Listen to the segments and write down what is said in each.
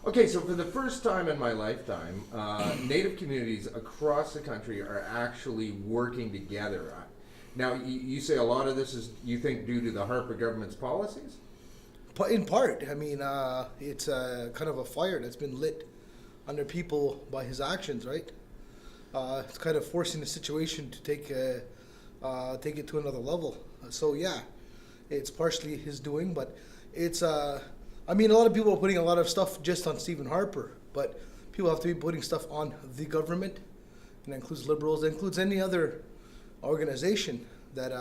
Okay, so for the first time in my lifetime, Native communities across the country are actually working together. Now, you say a lot of this is, you think, due to the Harper government's policies? In part. I mean, it's kind of a fire that's been lit under people by his actions, right? It's kind of forcing the situation to take it to another level. So yeah, it's partially his doing, but it's I mean, a lot of people are putting a lot of stuff just on Stephen Harper, but people have to be putting stuff on the government, and that includes liberals, that includes any other organization that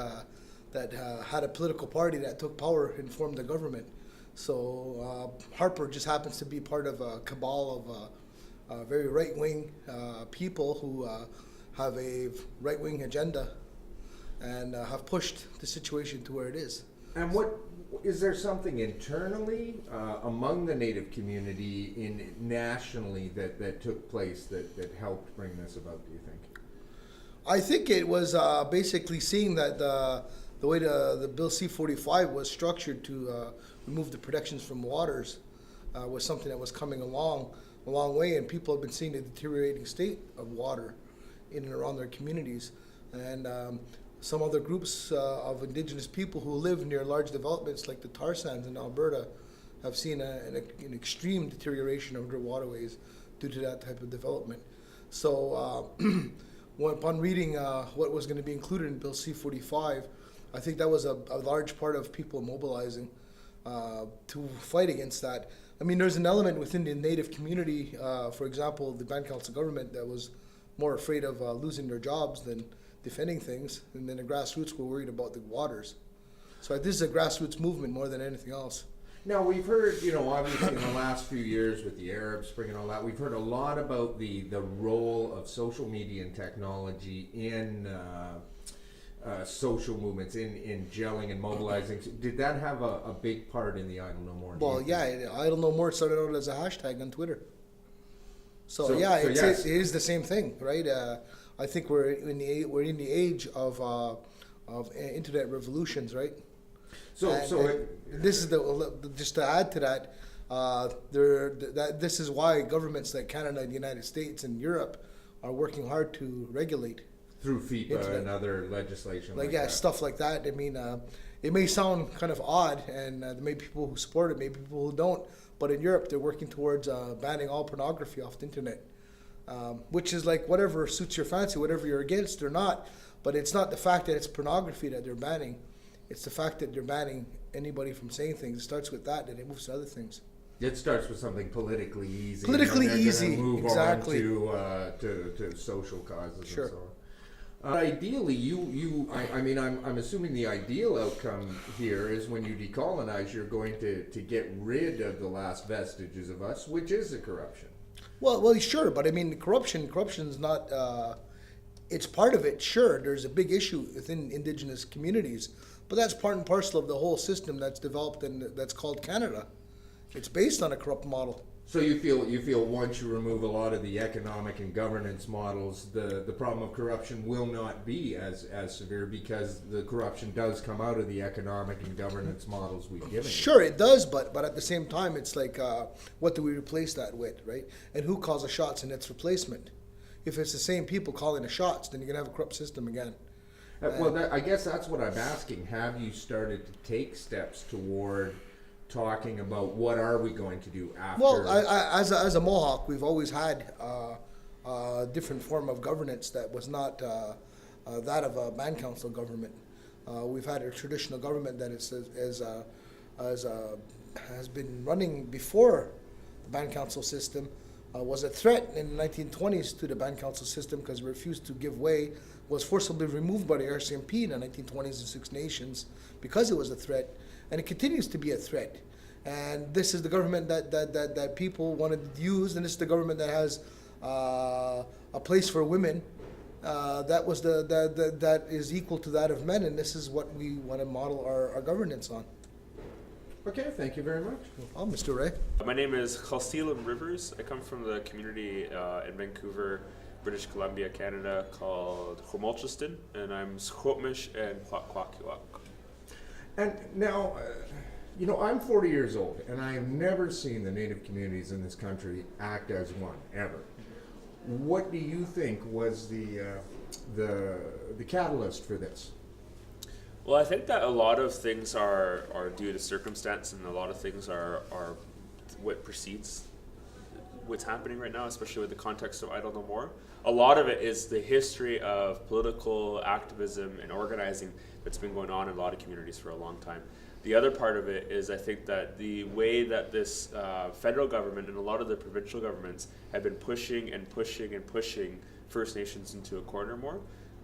had a political party that took power and formed the government. So Harper just happens to be part of a cabal of very right-wing people who have a right-wing agenda and have pushed the situation to where it is. And what is there something internally among the Native community nationally that took place that helped bring this about, do you think? I think it was basically seeing that the way the Bill C-45 was structured to remove the protections from waters was something that was coming a long way, and people have been seeing the deteriorating state of water in and around their communities. And some other groups of Indigenous people who live near large developments like the tar sands in Alberta have seen an extreme deterioration of their waterways due to that type of development. So upon reading what was going to be included in Bill C-45, I think that was a large part of people mobilizing to fight against that. I mean, there's an element within the Native community, for example, the Band Council government, that was more afraid of losing their jobs than defending things, and then the grassroots were worried about the waters. So this is a grassroots movement more than anything else. Now, we've heard, obviously in the last few years with the Arab Spring and all that, we've heard a lot about the role of social media and technology in social movements, in gelling and mobilizing. Did that have a big part in the Idle No More? Well, yeah, Idle No More started out as a hashtag on Twitter. So it is the same thing, right? I think we're in the age of internet revolutions, right? This is just to add to that. This is why governments like Canada, the United States, and Europe are working hard to regulate through FIPA and other legislation, like that. Stuff like that. I mean, it may sound kind of odd, and there may be people who support it, maybe people who don't. But in Europe, they're working towards banning all pornography off the internet. Which is like whatever suits your fancy, whatever you're against or not. But it's not the fact that it's pornography that they're banning. It's the fact that they're banning anybody from saying things. It starts with that, and it moves to other things. It starts with something politically easy. Politically easy, move exactly. On to social causes. Sure. And so on. Ideally, I'm assuming the ideal outcome here is when you decolonize, you're going to get rid of the last vestiges of us, which is the corruption. Well, sure, but I mean, corruption's not. It's part of it. Sure, there's a big issue within Indigenous communities, but that's part and parcel of the whole system that's developed and that's called Canada. It's based on a corrupt model. So you feel once you remove a lot of the economic and governance models, the problem of corruption will not be as severe, because the corruption does come out of the economic and governance models we've given. Sure, it does, but at the same time, it's like, what do we replace that with, right? And who calls the shots in its replacement? If it's the same people calling the shots, then you're gonna have a corrupt system again. I guess that's what I'm asking. Have you started to take steps toward talking about what are we going to do after? Well, as a Mohawk, we've always had a different form of governance that was not that of a band council government. We've had a traditional government that has been running before the band council system. Was a threat in the 1920s to the band council system because it refused to give way, was forcibly removed by the RCMP in the 1920s and Six Nations because it was a threat, and it continues to be a threat. And this is the government that people wanted to use, and this is the government that has a place for women that is equal to that of men, and this is what we want to model our governance on. Okay, thank you very much. Oh, Mr. Ray. My name is Khelsilem Rivers. I come from the community in Vancouver, British Columbia, Canada, called Khomolchistan, and I'm Squamish and Kwakwakiwak. And now, I'm 40 years old, and I have never seen the Native communities in this country act as one, ever. What do you think was the catalyst for this? Well, I think that a lot of things are due to circumstance, and a lot of things are what precedes what's happening right now, especially with the context of I Don't Know More. A lot of it is the history of political activism and organizing that's been going on in a lot of communities for a long time. The other part of it is I think that the way that this federal government and a lot of the provincial governments have been pushing and pushing and pushing First Nations into a corner more,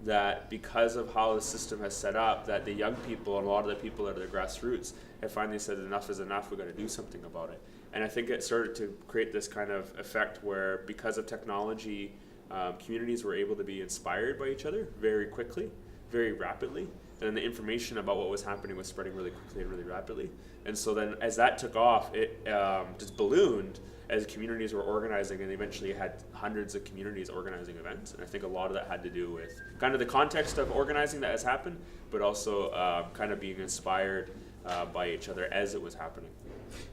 that because of how the system has set up, that the young people and a lot of the people that are the grassroots have finally said enough is enough, we've got to do something about it. And I think it started to create this kind of effect where because of technology, communities were able to be inspired by each other very quickly, very rapidly, and then the information about what was happening was spreading really quickly and really rapidly. And so then as that took off, it just ballooned as communities were organizing, and eventually had hundreds of communities organizing events. And I think a lot of that had to do with kind of the context of organizing that has happened, but also kind of being inspired by each other as it was happening.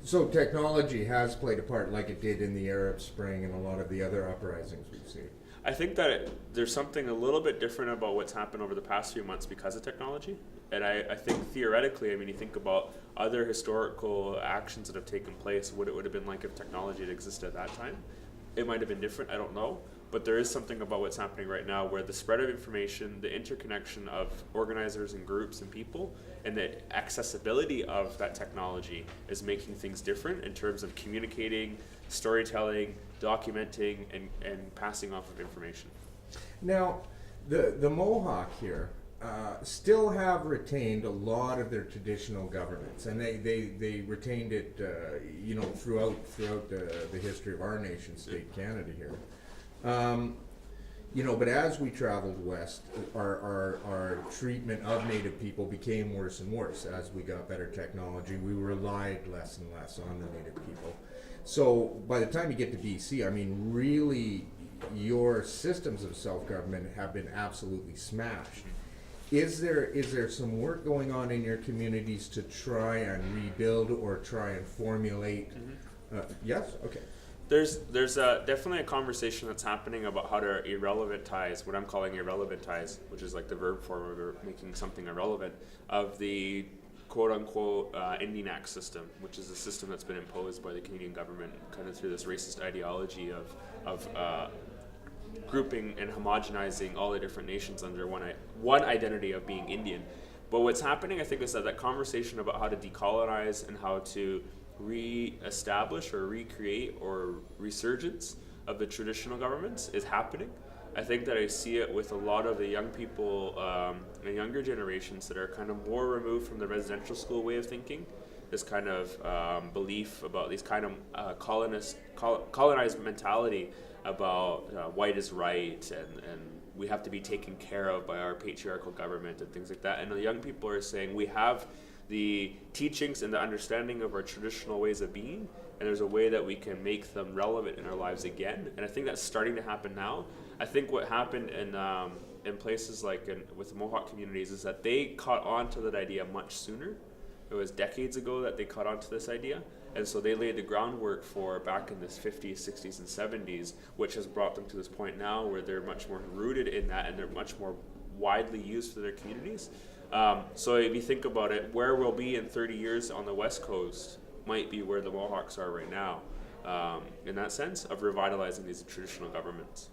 So technology has played a part like it did in the Arab Spring and a lot of the other uprisings we've seen. I think that there's something a little bit different about what's happened over the past few months because of technology. And I think theoretically, I mean, you think about other historical actions that have taken place, what it would have been like if technology had existed at that time. It might have been different, I don't know. But there is something about what's happening right now where the spread of information, the interconnection of organizers and groups and people, and the accessibility of that technology is making things different in terms of communicating, storytelling, documenting, and passing off of information. Now, the Mohawk here still have retained a lot of their traditional governments, and they retained it, throughout the history of our nation state, Canada here. But as we traveled west, our treatment of Native people became worse and worse. As we got better technology, we relied less and less on the Native people. So by the time you get to BC, I mean, really, your systems of self-government have been absolutely smashed. Is there some work going on in your communities to try and rebuild or try and formulate? Yes? Okay. There's definitely a conversation that's happening about how to irrelevantise, what I'm calling irrelevantise, which is like the verb form of making something irrelevant, of the quote-unquote INDIGENOUS system, which is a system that's been imposed by the Canadian government kind of through this racist ideology of grouping and homogenizing all the different nations under one identity of being Indian. But what's happening, I think, is that conversation about how to decolonize and how to re-establish or recreate or resurgence of the traditional governments is happening. I think that I see it with a lot of the young people and younger generations that are kind of more removed from the residential school way of thinking, this kind of belief about these kind of colonized mentality about white is right and we have to be taken care of by our patriarchal government and things like that. And the young people are saying we have the teachings and the understanding of our traditional ways of being, and there's a way that we can make them relevant in our lives again. And I think that's starting to happen now. I think what happened in places like with the Mohawk communities is that they caught on to that idea much sooner. It was decades ago that they caught on to this idea. And so they laid the groundwork for back in the 50s, 60s, and 70s, which has brought them to this point now where they're much more rooted in that and they're much more widely used for their communities. So if you think about it, where we'll be in 30 years on the West Coast might be where the Mohawks are right now, in that sense of revitalizing these traditional governments.